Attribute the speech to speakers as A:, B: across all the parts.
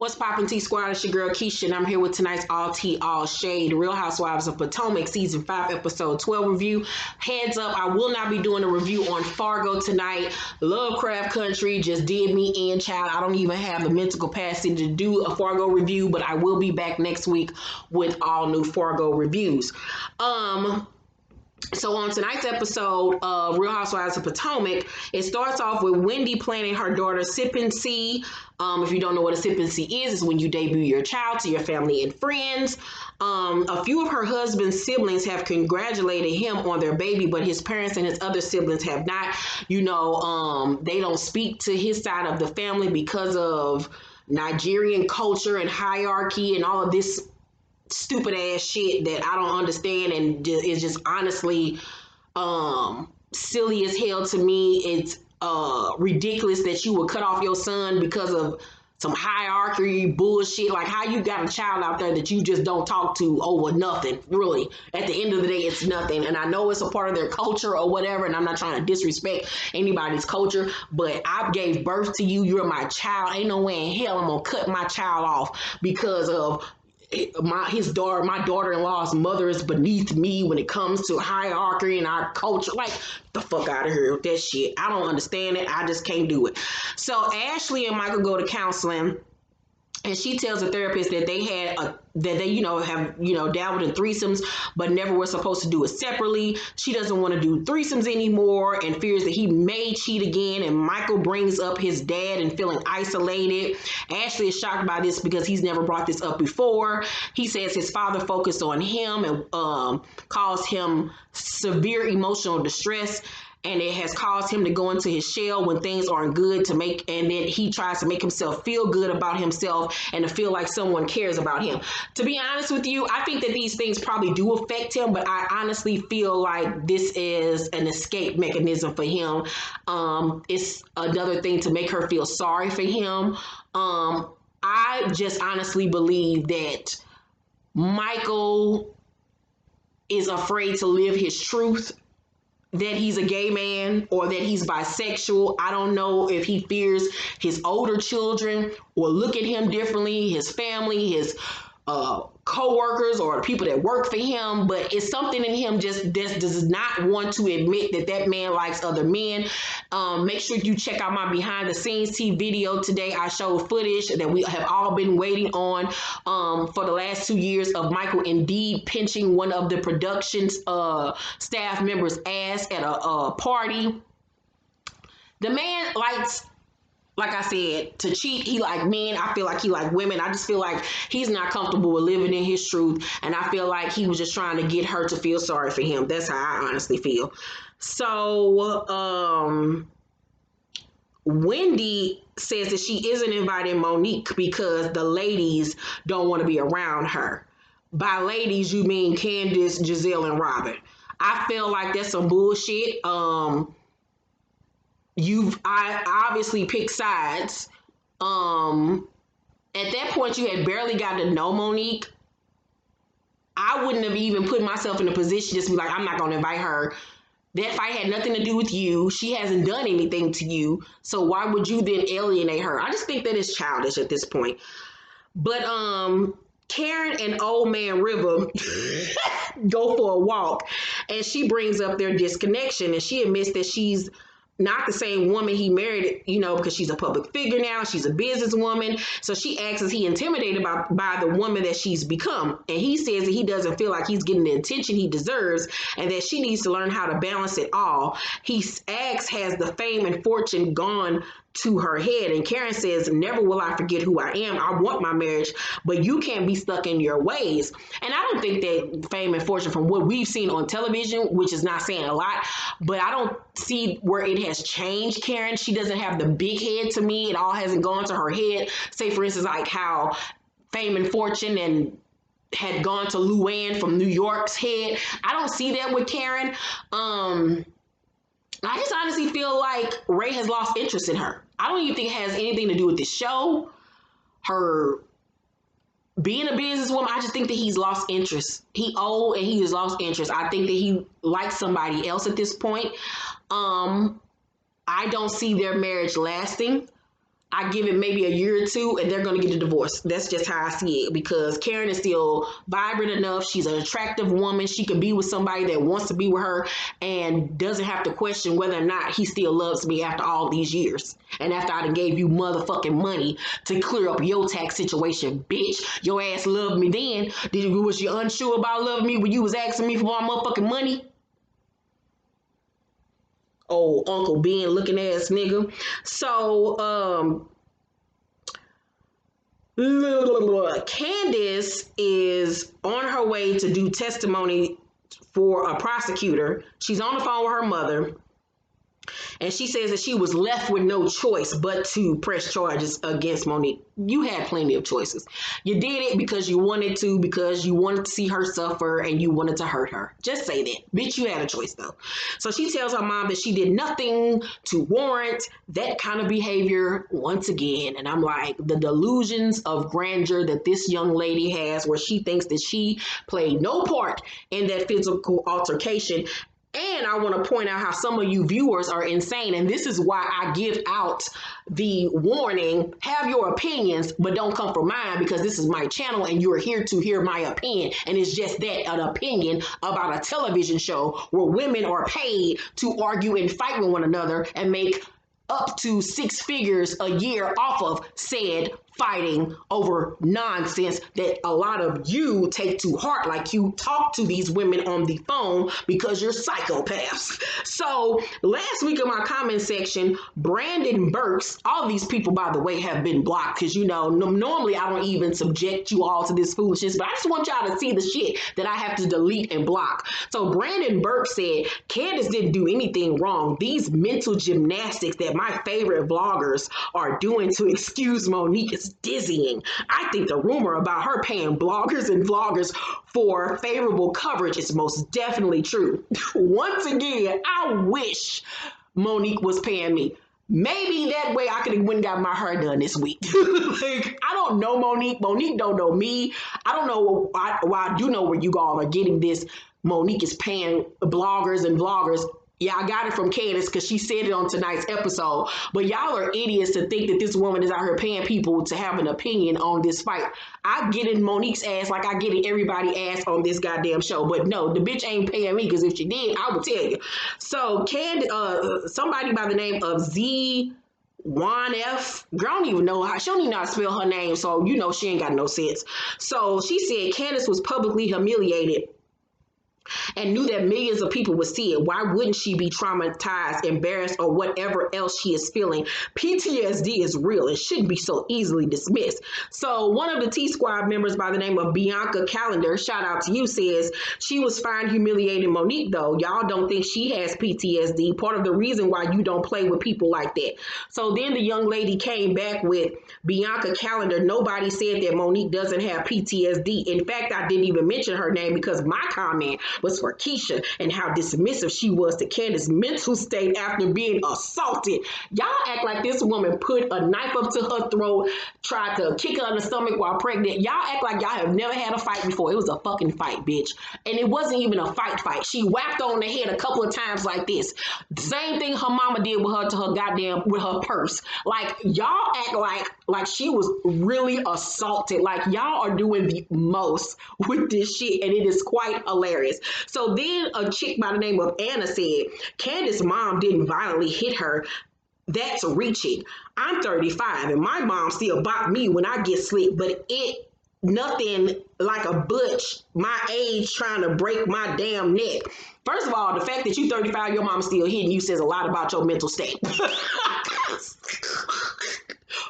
A: What's poppin' T Squad? It's your girl Keisha, and I'm here with tonight's All Tea, All Shade, Real Housewives of Potomac, Season 5, Episode 12 review. Heads up, I will not be doing a review on Fargo tonight. Lovecraft Country just did me in, child. I don't even have the mental capacity to do a Fargo review, but I will be back next week with all new Fargo reviews. So on tonight's episode of Real Housewives of Potomac, it starts off with Wendy planning her daughter's sip and see. If you don't know what a sip and see is when you debut your child to your family and friends. A few of her husband's siblings have congratulated him on their baby, but his parents and his other siblings have not. You know, they don't speak to his side of the family because of Nigerian culture and hierarchy and all of this stupid ass shit that I don't understand, and is just honestly silly as hell to me. It's ridiculous that you would cut off your son because of some hierarchy bullshit. Like, how you got a child out there that you just don't talk to over nothing, really. At the end of the day, it's nothing. And I know it's a part of their culture or whatever, and I'm not trying to disrespect anybody's culture, but I gave birth to you. You're my child. Ain't no way in hell I'm gonna cut my child off because of my daughter-in-law's mother is beneath me when it comes to hierarchy and our culture. Like, the fuck out of here with that shit. I don't understand it. I just can't do it. So Ashley and Michael go to counseling, and she tells the therapist that they have dabbled in threesomes, but never were supposed to do it separately. She doesn't want to do threesomes anymore and fears that he may cheat again. And Michael brings up his dad and feeling isolated. Ashley is shocked by this because he's never brought this up before. He says his father focused on him and caused him severe emotional distress, and it has caused him to go into his shell when things aren't good and then he tries to make himself feel good about himself and to feel like someone cares about him. To be honest with you, I think that these things probably do affect him, but I honestly feel like this is an escape mechanism for him. It's another thing to make her feel sorry for him. I just honestly believe that Michael is afraid to live his truth, that he's a gay man or that he's bisexual. I don't know if he fears his older children will look at him differently, his family, his co-workers or the people that work for him, but it's something in him just does not want to admit that man likes other men. Make sure you check out my behind the scenes TV video today. I showed footage that we have all been waiting on for the last 2 years of Michael indeed pinching one of the production's staff members' ass at a party. The man likes, like I said, to cheat. He like men. I feel like he like women. I just feel like he's not comfortable with living in his truth. And I feel like he was just trying to get her to feel sorry for him. That's how I honestly feel. So, Wendy says that she isn't inviting Monique because the ladies don't want to be around her. By ladies, you mean Candiace, Giselle, and Robert. I feel like that's some bullshit. I obviously picked sides. At that point, you had barely got to know Monique. I wouldn't have even put myself in a position just to be like, I'm not going to invite her. That fight had nothing to do with you. She hasn't done anything to you. So why would you then alienate her? I just think that is childish at this point. But Karen and Old Man River go for a walk, and she brings up their disconnection, and she admits that she's not the same woman he married, because she's a public figure now. She's a businesswoman. So she asks, is he intimidated by the woman that she's become? And he says that he doesn't feel like he's getting the attention he deserves and that she needs to learn how to balance it all. He asks, has the fame and fortune gone to her head? And Karen says, never will I forget who I am. I want my marriage, but you can't be stuck in your ways. And I don't think that fame and fortune, from what we've seen on television, which is not saying a lot, but I don't see where it has changed Karen. She doesn't have the big head to me. It all hasn't gone to her head. Say, for instance, like how fame and fortune and had gone to Luann from New York's head. I don't see that with Karen. I just honestly feel like Ray has lost interest in her. I don't even think it has anything to do with the show, her being a businesswoman. I just think that he's lost interest. He old and he has lost interest. I think that he likes somebody else at this point. I don't see their marriage lasting. I give it maybe a year or two and they're going to get a divorce. That's just how I see it, because Karen is still vibrant enough. She's an attractive woman. She can be with somebody that wants to be with her and doesn't have to question whether or not he still loves me after all these years. And after I done gave you motherfucking money to clear up your tax situation, bitch. Your ass loved me then. Was you unsure about loving me when you was asking me for my motherfucking money? Oh, Uncle Ben looking ass nigga. So, Candiace is on her way to do testimony for a prosecutor. She's on the phone with her mother. And she says that she was left with no choice but to press charges against Monique. You had plenty of choices. You did it because you wanted to, because you wanted to see her suffer and you wanted to hurt her. Just say that. Bitch, you had a choice though. So she tells her mom that she did nothing to warrant that kind of behavior once again. And I'm like, the delusions of grandeur that this young lady has, where she thinks that she played no part in that physical altercation. And I want to point out how some of you viewers are insane. And this is why I give out the warning, have your opinions, but don't come for mine, because this is my channel and you're here to hear my opinion. And it's just that, an opinion about a television show where women are paid to argue and fight with one another and make up to 6 figures a year off of said fighting over nonsense that a lot of you take to heart, like you talk to these women on the phone because you're psychopaths. So last week in my comment section, Brandon Burks, all these people, by the way, have been blocked because, you know, normally I don't even subject you all to this foolishness, but I just want y'all to see the shit that I have to delete and block. So Brandon Burks said, Candiace didn't do anything wrong. These mental gymnastics that my favorite vloggers are doing to excuse Monique is dizzying. I think the rumor about her paying bloggers and vloggers for favorable coverage is most definitely true. Once again, I wish Monique was paying me. Maybe that way I could have went and got my hair done this week. Like, I don't know Monique. Monique don't know me. I don't know why. I do know where you all are getting this. Monique is paying bloggers and vloggers. Yeah, I got it from Candiace because she said it on tonight's episode. But y'all are idiots to think that this woman is out here paying people to have an opinion on this fight. I get in Monique's ass like I get in everybody's ass on this goddamn show. But no, the bitch ain't paying me, because if she did, I would tell you. So somebody by the name of Z Juan F. Girl, I don't even know how, she don't even know how to spell her name, so you know she ain't got no sense. So she said Candiace was publicly humiliated and knew that millions of people would see it. Why wouldn't she be traumatized, embarrassed, or whatever else she is feeling? PTSD is real. It shouldn't be so easily dismissed. So one of the T-Squad members by the name of Bianca Calendar, shout out to you, says she was fine humiliating Monique though. Y'all don't think she has PTSD. Part of the reason why you don't play with people like that. So then the young lady came back with Bianca Calendar. Nobody said that Monique doesn't have PTSD. In fact, I didn't even mention her name because my comment was for Keisha and how dismissive she was to Candiace's mental state after being assaulted. Y'all act like this woman put a knife up to her throat, tried to kick her in the stomach while pregnant. Y'all act like y'all have never had a fight before. It was a fucking fight, bitch. And it wasn't even a fight. She whacked on the head a couple of times like this. Same thing her mama did with her to her goddamn, with her purse. Like, y'all act like she was really assaulted. Like, y'all are doing the most with this shit, and it is quite hilarious. So then a chick by the name of Anna said, Candiace's mom didn't violently hit her. That's reaching. I'm 35 and my mom still bop me when I get slick, but it nothing like a butch my age trying to break my damn neck. First of all, the fact that you 35, your mom still hitting you says a lot about your mental state.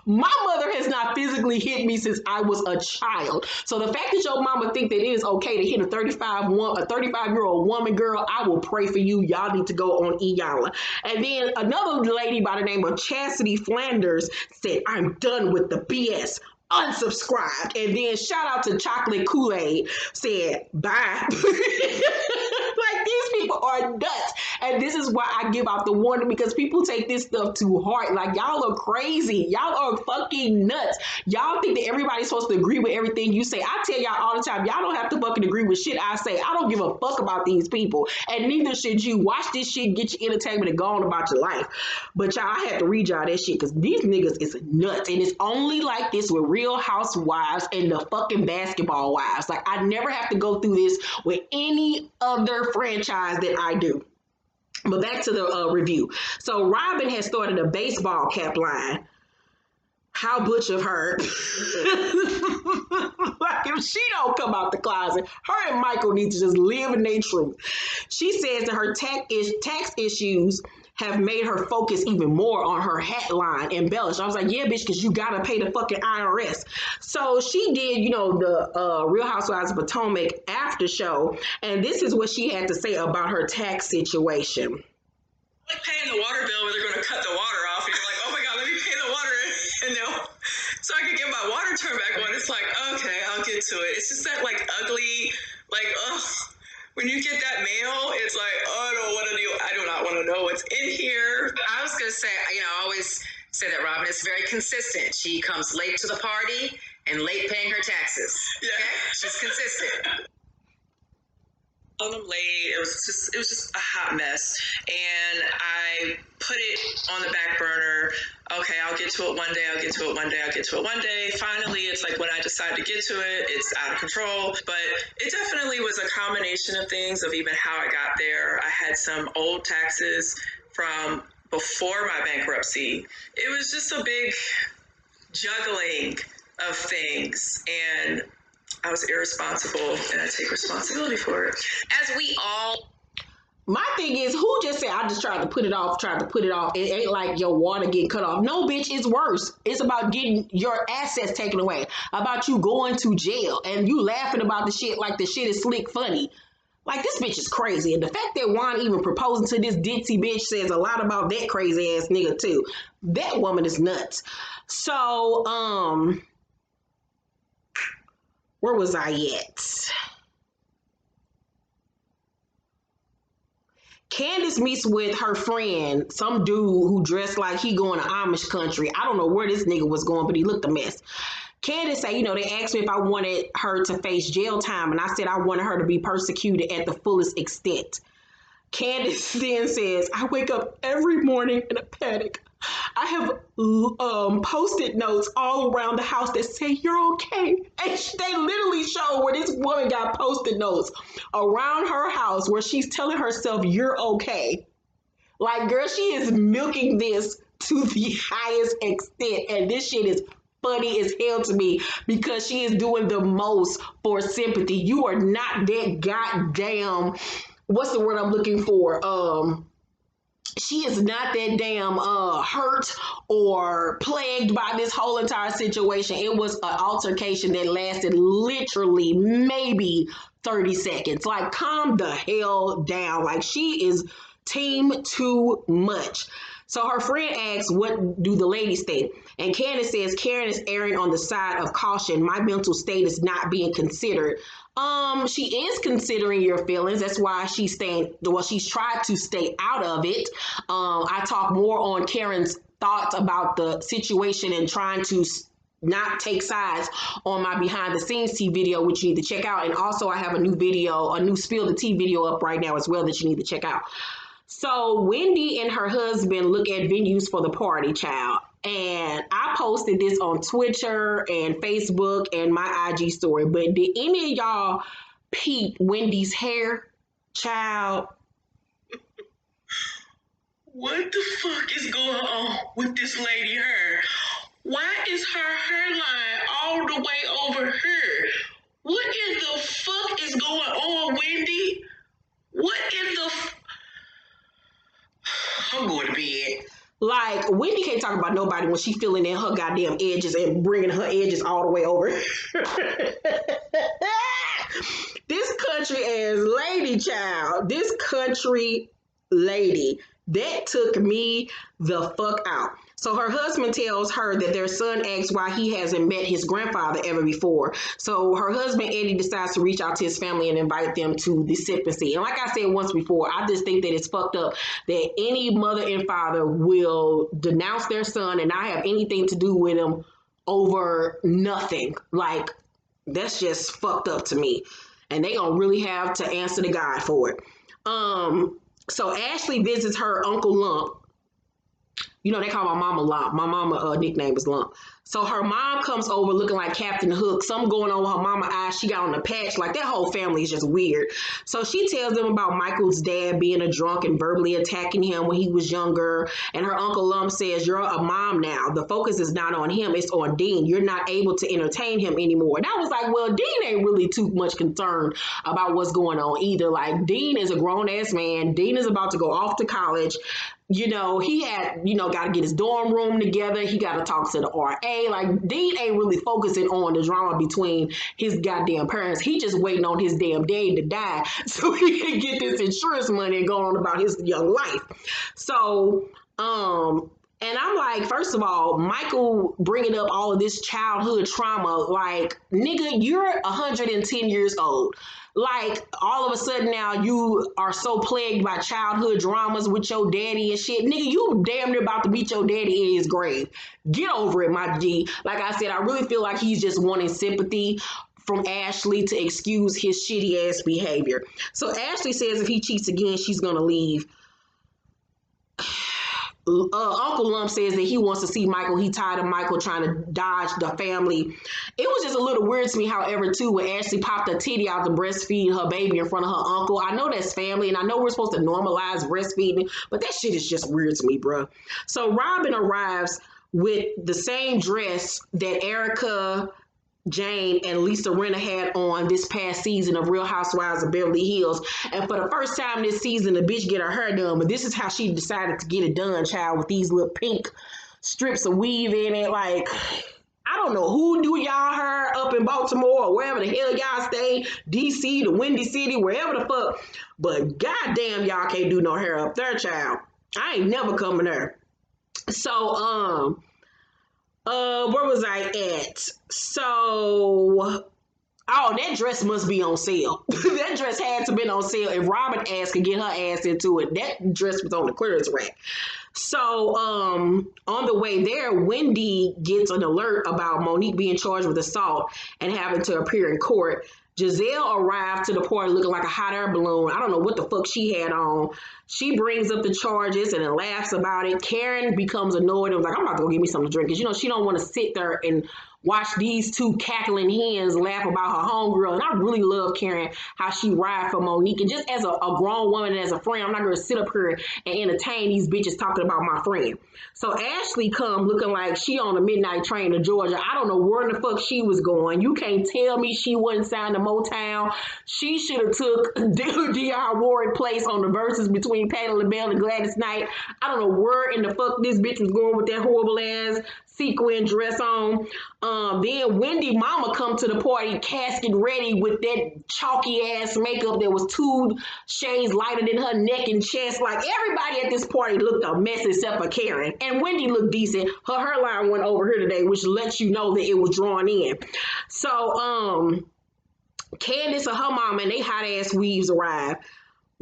A: My mother has not physically hit me since I was a child. So the fact that your mama think that it is okay to hit a 35-year-old woman, girl, I will pray for you. Y'all need to go on Iyanla. And then another lady by the name of Chastity Flanders said, I'm done with the BS. Unsubscribed. And then shout out to Chocolate Kool-Aid said, bye. Like, these people are nuts. And this is why I give out the warning, because people take this stuff too hard. Like, y'all are crazy. Y'all are fucking nuts. Y'all think that everybody's supposed to agree with everything you say. I tell y'all all the time, y'all don't have to fucking agree with shit I say. I don't give a fuck about these people. And neither should you. Watch this shit, get your entertainment, and go on about your life. But y'all, I had to read y'all that shit because these niggas is nuts. And it's only like this with Real Housewives and the fucking Basketball Wives. Like, I never have to go through this with any other franchise that I do. But back to the review. So Robin has started a baseball cap line. How butch of her. Like, if she don't come out the closet, her and Michael need to just live in their truth. She says that her tax issues have made her focus even more on her hat line, embellish. I was like, yeah, bitch, because you got to pay the fucking IRS. So she did, you know, the Real Housewives of Potomac after show, and this is what she had to say about her tax situation.
B: Like paying the water bill where they're going to cut the water off, and you're like, oh my God, let me pay the water, you know, so I can get my water turned back on. It's like, okay, I'll get to it. It's just that, like, ugly, like, ugh. When you get that mail, it's like, oh, I don't want to do. I do not want to know what's in here.
C: I was going to say, you know, I always say that Robin is very consistent. She comes late to the party and late paying her taxes.
B: Yeah.
C: Okay? She's consistent.
B: On them late. It was just a hot mess, and I put it on the back burner. Okay, I'll get to it one day. I'll get to it one day. I'll get to it one day. Finally, it's like when I decide to get to it, it's out of control. But it definitely was a combination of things, of even how I got there. I had some old taxes from before my bankruptcy. It was just a big juggling of things, and I was irresponsible, and I take responsibility for it.
C: As we all.
A: My thing is, who just said, I just tried to put it off. It ain't like your water getting cut off. No, bitch, it's worse. It's about getting your assets taken away, about you going to jail, and you laughing about the shit like the shit is slick funny. Like, this bitch is crazy. And the fact that Juan even proposing to this ditzy bitch says a lot about that crazy ass nigga too. That woman is nuts. So, where was I at? Candiace meets with her friend, some dude who dressed like he going to Amish country. I don't know where this nigga was going, but he looked a mess. Candiace said, you know, they asked me if I wanted her to face jail time, and I said I wanted her to be persecuted at the fullest extent. Candiace then says, I wake up every morning in a panic. I have post-it notes all around the house that say, you're okay. And they literally show where this woman got post-it notes around her house where she's telling herself, you're okay. Like, girl, she is milking this to the highest extent. And this shit is funny as hell to me because she is doing the most for sympathy. You are not that goddamn, what's the word I'm looking for? She is not that damn hurt or plagued by this whole entire situation. It was an altercation that lasted literally maybe 30 seconds. Like, calm the hell down. Like, she is team too much. So her friend asks, what do the ladies think? And Candiace says, Karen is erring on the side of caution. My mental state is not being considered. She is considering your feelings. That's why she's tried to stay out of it. I talk more on Karen's thoughts about the situation and trying to not take sides on my behind the scenes tea video, which you need to check out. And also I have a new Spill the Tea video up right now as well that you need to check out. So Wendy and her husband look at venues for the party, child. And I posted this on Twitter and Facebook and my IG story. But did any of y'all peep Wendy's hair, child?
B: What the fuck is going on with this lady hair? Why is her hairline all the way over here? What in the fuck is going on, Wendy? What in the I'm going to bed.
A: Like, Wendy can't talk about nobody when she filling in her goddamn edges and bringing her edges all the way over. This country ass lady, child. This country lady. That took me the fuck out. So her husband tells her that their son asks why he hasn't met his grandfather ever before. So her husband, Eddie, decides to reach out to his family and invite them to the sip and see. And like I said once before, I just think that it's fucked up that any mother and father will denounce their son and not have anything to do with him over nothing. Like, that's just fucked up to me. And they gonna really have to answer to God for it. So Ashley visits her Uncle Lump. You know, they call my mama Lump. My mama nickname is Lump. So her mom comes over looking like Captain Hook. Something going on with her mama eyes. She got on a patch. Like, that whole family is just weird. So she tells them about Michael's dad being a drunk and verbally attacking him when he was younger. And her Uncle Lump says, you're a mom now. The focus is not on him. It's on Dean. You're not able to entertain him anymore. And I was like, well, Dean ain't really too much concerned about what's going on either. Like, Dean is a grown-ass man. Dean is about to go off to college. You know, he had, got to get his dorm room together. He got to talk to the RA. Like, Dean ain't really focusing on the drama between his goddamn parents. He just waiting on his damn daddy to die so he can get this insurance money and go on about his young life. So, and I'm like, first of all, Michael bringing up all of this childhood trauma, like, nigga, you're 110 years old. Like, all of a sudden now you are so plagued by childhood dramas with your daddy and shit. Nigga, you damn near about to meet your daddy in his grave. Get over it, my G. Like I said, I really feel like he's just wanting sympathy from Ashley to excuse his shitty ass behavior. So Ashley says if he cheats again, she's going to leave. Uncle Lump says that he wants to see Michael. He tired of Michael trying to dodge the family. It was just a little weird to me, however, too, when Ashley popped a titty out to breastfeed her baby in front of her uncle. I know that's family, and I know we're supposed to normalize breastfeeding, but that shit is just weird to me, bro. So Robin arrives with the same dress that Erica, Jane, and Lisa Rinna had on this past season of Real Housewives of Beverly Hills. And for the first time this season, the bitch get her hair done. But this is how she decided to get it done, child, with these little pink strips of weave in it. Like, I don't know who do y'all hair up in Baltimore or wherever the hell y'all stay, DC, the Windy City, wherever the fuck. But goddamn, y'all can't do no hair up there, child. I ain't never coming there. So, where was I at? So, that dress must be on sale. That dress had to been on sale. If Robin ass could get her ass into it, that dress was on the clearance rack. So, on the way there, Wendy gets an alert about Monique being charged with assault and having to appear in court. Giselle arrived to the party looking like a hot air balloon. I don't know what the fuck she had on. She brings up the charges and then laughs about it. Karen becomes annoyed and was like, I'm about to go get me something to drink. Because, she don't want to sit there and watch these two cackling hens laugh about her homegirl. And I really love Karen, how she ride for Monique. And just as a grown woman and as a friend, I'm not going to sit up here and entertain these bitches talking about my friend. So Ashley come looking like she on a midnight train to Georgia. I don't know where in the fuck she was going. You can't tell me she wasn't signed to Motown. She should have took D.R. Warwick place on the verses between Patti LaBelle and Gladys Knight. I don't know where in the fuck this bitch was going with that horrible ass sequin dress on. Then Wendy mama come to the party casket ready with that chalky ass makeup that was 2 shades lighter than her neck and chest. Like, everybody at this party looked a mess except for Karen. And Wendy looked decent. Her hairline went over here today, which lets you know that it was drawn in. So Candiace and her mama and they hot ass weaves arrive.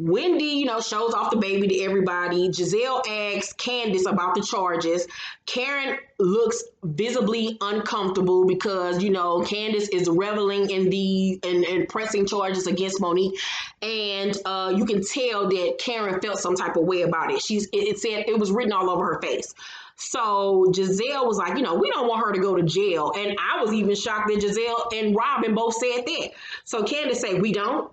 A: Wendy, shows off the baby to everybody. Giselle asks Candiace about the charges. Karen looks visibly uncomfortable because, Candiace is reveling in pressing charges against Monique. And you can tell that Karen felt some type of way about it. It said it was written all over her face. So Giselle was like, we don't want her to go to jail. And I was even shocked that Giselle and Robin both said that. So Candiace said, we don't.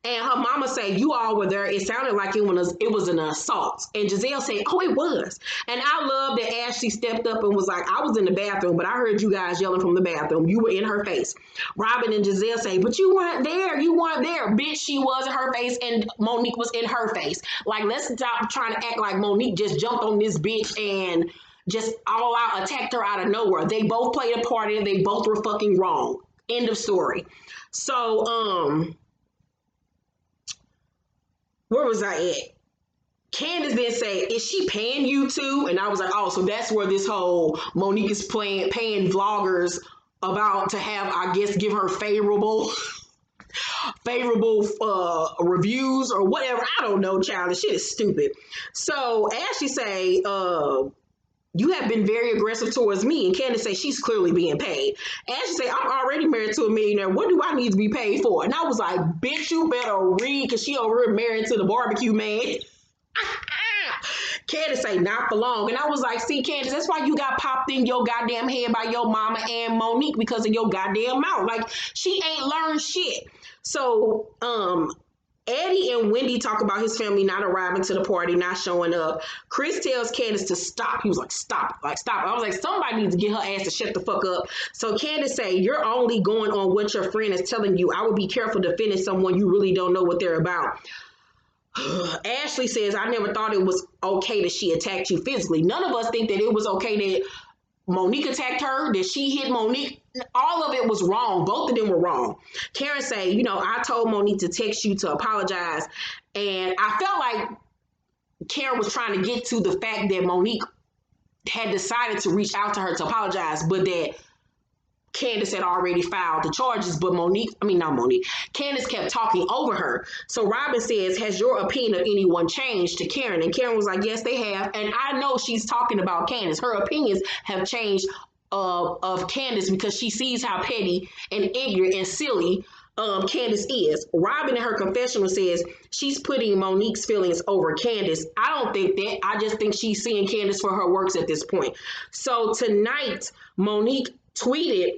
A: And her mama said, you all were there. It sounded like it was an assault. And Giselle said, oh, it was. And I love that Ashley stepped up and was like, I was in the bathroom, but I heard you guys yelling from the bathroom. You were in her face. Robin and Giselle say, but you weren't there. You weren't there. Bitch, she was in her face and Monique was in her face. Like, let's stop trying to act like Monique just jumped on this bitch and just all out attacked her out of nowhere. They both played a part in it. They both were fucking wrong. End of story. So, where was I at? Candiace then say, is she paying you too? And I was like, oh, so that's where this whole Monique is paying vloggers about to have, I guess, give her favorable reviews or whatever. I don't know, child. This shit is stupid. So Ashley say, you have been very aggressive towards me. And Candiace say she's clearly being paid. Ashley say, I'm already married to a millionaire. What do I need to be paid for? And I was like, bitch, you better read, because she over here married to the barbecue man. Candiace say, not for long. And I was like, see, Candiace, that's why you got popped in your goddamn head by your mama and Monique, because of your goddamn mouth. Like, she ain't learned shit. So, Eddie and Wendy talk about his family not arriving to the party, not showing up. Chris tells Candiace to stop. He was like, stop. I was like, somebody needs to get her ass to shut the fuck up. So Candiace say, you're only going on what your friend is telling you. I would be careful to finish someone you really don't know what they're about. Ashley says, I never thought it was okay that she attacked you physically. None of us think that it was okay that Monique attacked her, that she hit Monique. All of it was wrong. Both of them were wrong. Karen say, I told Monique to text you to apologize. And I felt like Karen was trying to get to the fact that Monique had decided to reach out to her to apologize, but that Candiace had already filed the charges, but Candiace kept talking over her. So Robin says, has your opinion of anyone changed, to Karen? And Karen was like, yes, they have. And I know she's talking about Candiace. Her opinions have changed of Candiace, because she sees how petty and ignorant and silly Candiace is. Robin in her confessional says she's putting Monique's feelings over Candiace. I don't think that. I just think she's seeing Candiace for her works at this point. So tonight, Monique tweeted,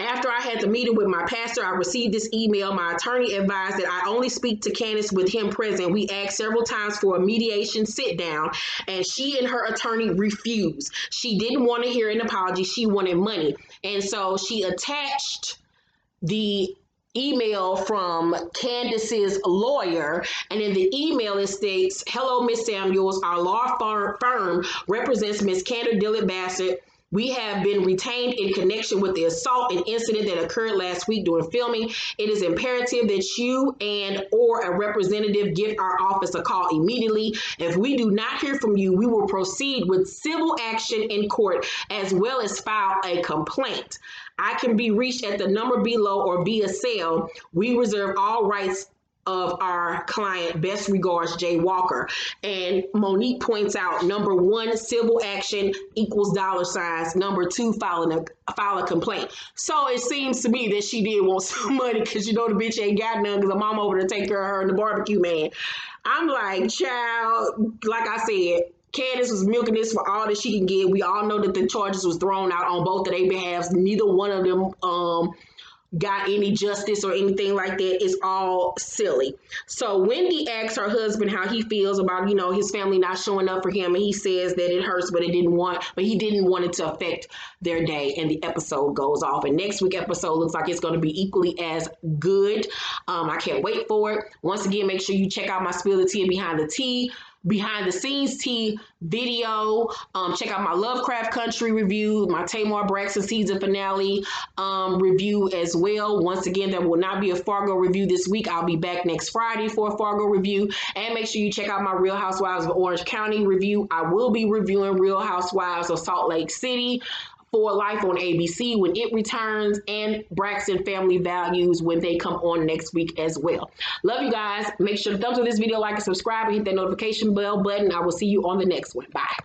A: after I had the meeting with my pastor, I received this email. My attorney advised that I only speak to Candiace with him present. We asked several times for a mediation sit down, and she and her attorney refused. She didn't want to hear an apology. She wanted money. And so she attached the email from Candiace's lawyer, and in the email it states, hello, Miss Samuels. Our law firm represents Miss Candiace Dillard Bassett. We have been retained in connection with the assault and incident that occurred last week during filming. It is imperative that you or a representative give our office a call immediately. If we do not hear from you, we will proceed with civil action in court, as well as file a complaint. I can be reached at the number below or via cell. We reserve all rights of our client. Best regards, Jay Walker. And Monique points out, number one, civil action equals $. Number two, file a complaint. So it seems to me that she did want some money, because the bitch ain't got none, because her mom over to take care of her and the barbecue man. I'm like, child, like I said, Candiace was milking this for all that she can get. We all know that the charges was thrown out on both of their behalves. Neither one of them got any justice or anything like that. It's all silly. So Wendy asks her husband how he feels about, his family not showing up for him, and he says that it hurts, but he didn't want it to affect their day, and the episode goes off. And next week's episode looks like it's going to be equally as good. I can't wait for it. Once again, make sure you check out my Spill the Tea and behind the scenes tea video. Check out my Lovecraft Country review, my Tamar Braxton season finale review as well. Once again, there will not be a Fargo review this week. I'll be back next Friday for a Fargo review. And make sure you check out my Real Housewives of Orange County review. I will be reviewing Real Housewives of Salt Lake City for life on ABC when it returns, and Braxton Family Values when they come on next week as well. Love you guys. Make sure to thumbs up this video, like and subscribe, and hit that notification bell button. I will see you on the next one. Bye.